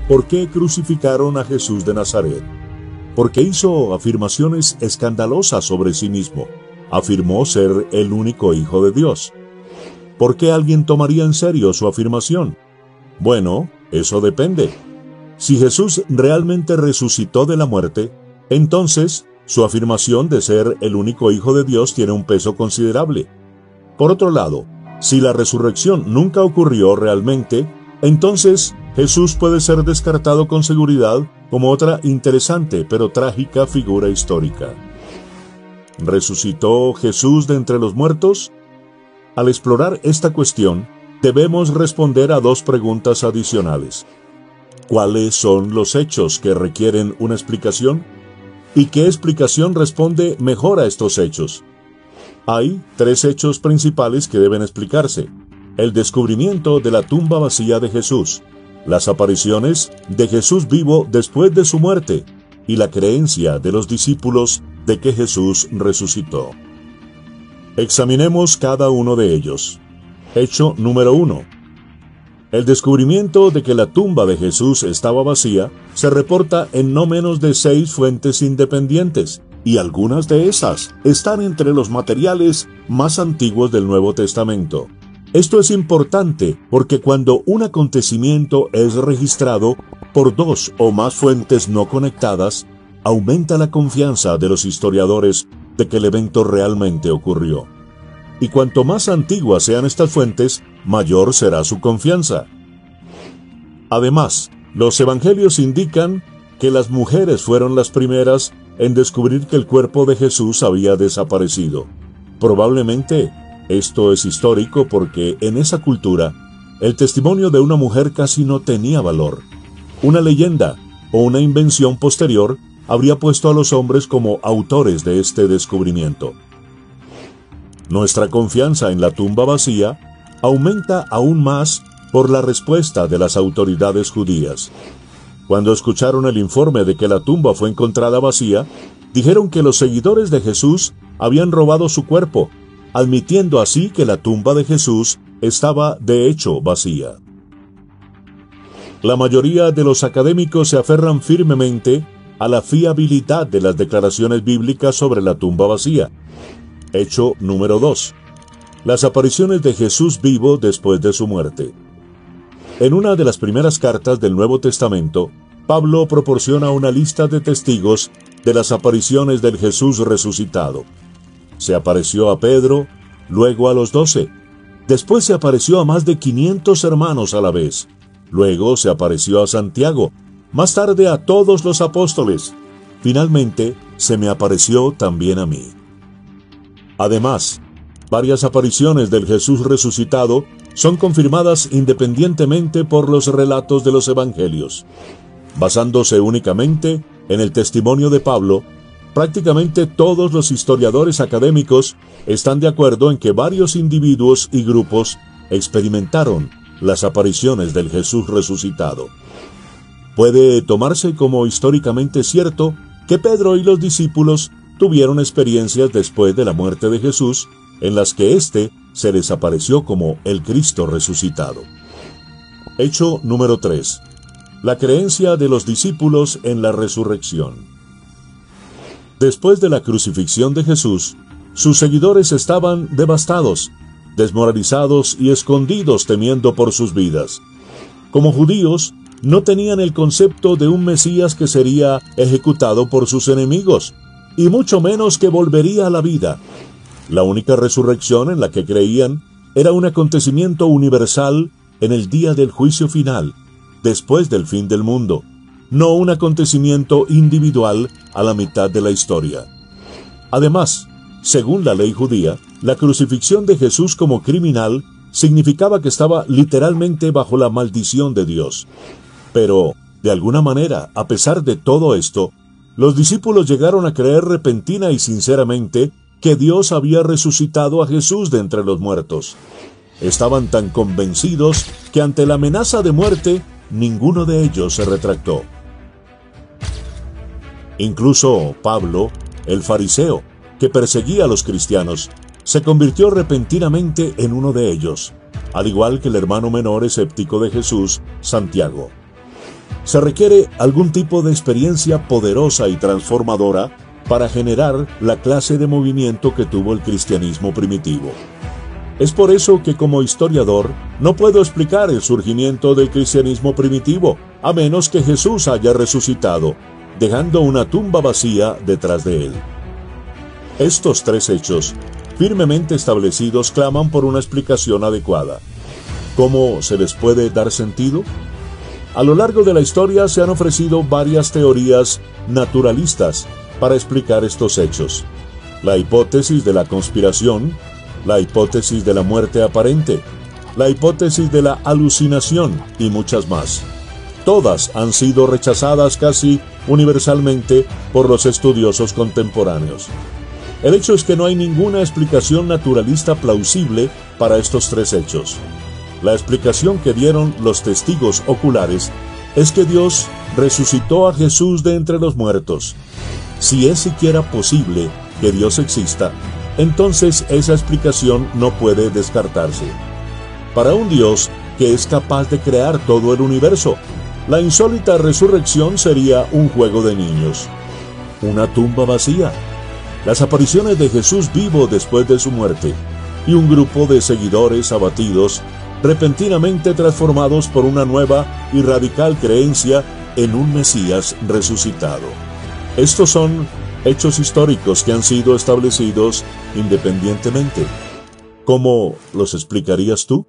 ¿Por qué crucificaron a Jesús de Nazaret? Porque hizo afirmaciones escandalosas sobre sí mismo. Afirmó ser el único Hijo de Dios. ¿Por qué alguien tomaría en serio su afirmación? Bueno, eso depende. Si Jesús realmente resucitó de la muerte, entonces su afirmación de ser el único Hijo de Dios tiene un peso considerable. Por otro lado, si la resurrección nunca ocurrió realmente, entonces Jesús puede ser descartado con seguridad como otra interesante pero trágica figura histórica. ¿Resucitó Jesús de entre los muertos? Al explorar esta cuestión, debemos responder a dos preguntas adicionales. ¿Cuáles son los hechos que requieren una explicación? ¿Y qué explicación responde mejor a estos hechos? Hay tres hechos principales que deben explicarse: el descubrimiento de la tumba vacía de Jesús, las apariciones de Jesús vivo después de su muerte y la creencia de los discípulos de que Jesús resucitó. Examinemos cada uno de ellos. Hecho número 1. El descubrimiento de que la tumba de Jesús estaba vacía se reporta en no menos de 6 fuentes independientes, y algunas de esas están entre los materiales más antiguos del Nuevo Testamento. Esto es importante porque cuando un acontecimiento es registrado por 2 o más fuentes no conectadas, aumenta la confianza de los historiadores de que el evento realmente ocurrió. Y cuanto más antiguas sean estas fuentes, mayor será su confianza. Además, los evangelios indican que las mujeres fueron las primeras en descubrir que el cuerpo de Jesús había desaparecido. Probablemente esto es histórico porque en esa cultura el testimonio de una mujer casi no tenía valor. Una leyenda o una invención posterior habría puesto a los hombres como autores de este descubrimiento. Nuestra confianza en la tumba vacía aumenta aún más por la respuesta de las autoridades judías. Cuando escucharon el informe de que la tumba fue encontrada vacía, dijeron que los seguidores de Jesús habían robado su cuerpo, admitiendo así que la tumba de Jesús estaba de hecho vacía. La mayoría de los académicos se aferran firmemente a la fiabilidad de las declaraciones bíblicas sobre la tumba vacía. Hecho número 2. Las apariciones de Jesús vivo después de su muerte. En una de las primeras cartas del Nuevo Testamento, Pablo proporciona una lista de testigos de las apariciones del Jesús resucitado. Se apareció a Pedro, luego a los 12. Después se apareció a más de 500 hermanos a la vez. Luego se apareció a Santiago. Más tarde a todos los apóstoles. Finalmente, se me apareció también a mí. Además, varias apariciones del Jesús resucitado son confirmadas independientemente por los relatos de los evangelios. Basándose únicamente en el testimonio de Pablo, prácticamente todos los historiadores académicos están de acuerdo en que varios individuos y grupos experimentaron las apariciones del Jesús resucitado. Puede tomarse como históricamente cierto que Pedro y los discípulos tuvieron experiencias después de la muerte de Jesús en las que éste se les apareció como el Cristo resucitado. Hecho número 3. La creencia de los discípulos en la resurrección. Después de la crucifixión de Jesús, sus seguidores estaban devastados, desmoralizados y escondidos temiendo por sus vidas. Como judíos, no tenían el concepto de un Mesías que sería ejecutado por sus enemigos, y mucho menos que volvería a la vida. La única resurrección en la que creían era un acontecimiento universal en el día del juicio final, después del fin del mundo, no un acontecimiento individual a la mitad de la historia. Además, según la ley judía, la crucifixión de Jesús como criminal significaba que estaba literalmente bajo la maldición de Dios. Pero, de alguna manera, a pesar de todo esto, los discípulos llegaron a creer repentina y sinceramente que Dios había resucitado a Jesús de entre los muertos. Estaban tan convencidos que ante la amenaza de muerte, ninguno de ellos se retractó. Incluso Pablo, el fariseo, que perseguía a los cristianos, se convirtió repentinamente en uno de ellos, al igual que el hermano menor escéptico de Jesús, Santiago. Se requiere algún tipo de experiencia poderosa y transformadora para generar la clase de movimiento que tuvo el cristianismo primitivo. Es por eso que como historiador no puedo explicar el surgimiento del cristianismo primitivo, a menos que Jesús haya resucitado, dejando una tumba vacía detrás de él. Estos tres hechos, firmemente establecidos, claman por una explicación adecuada. ¿Cómo se les puede dar sentido? A lo largo de la historia se han ofrecido varias teorías naturalistas para explicar estos hechos. La hipótesis de la conspiración, la hipótesis de la muerte aparente, la hipótesis de la alucinación y muchas más. Todas han sido rechazadas casi universalmente por los estudiosos contemporáneos. El hecho es que no hay ninguna explicación naturalista plausible para estos tres hechos. La explicación que dieron los testigos oculares es que Dios resucitó a Jesús de entre los muertos. Si es siquiera posible que Dios exista, entonces esa explicación no puede descartarse. Para un Dios que es capaz de crear todo el universo, la insólita resurrección sería un juego de niños. Una tumba vacía, las apariciones de Jesús vivo después de su muerte, y un grupo de seguidores abatidos, repentinamente transformados por una nueva y radical creencia en un Mesías resucitado. Estos son hechos históricos que han sido establecidos independientemente. ¿Cómo los explicarías tú?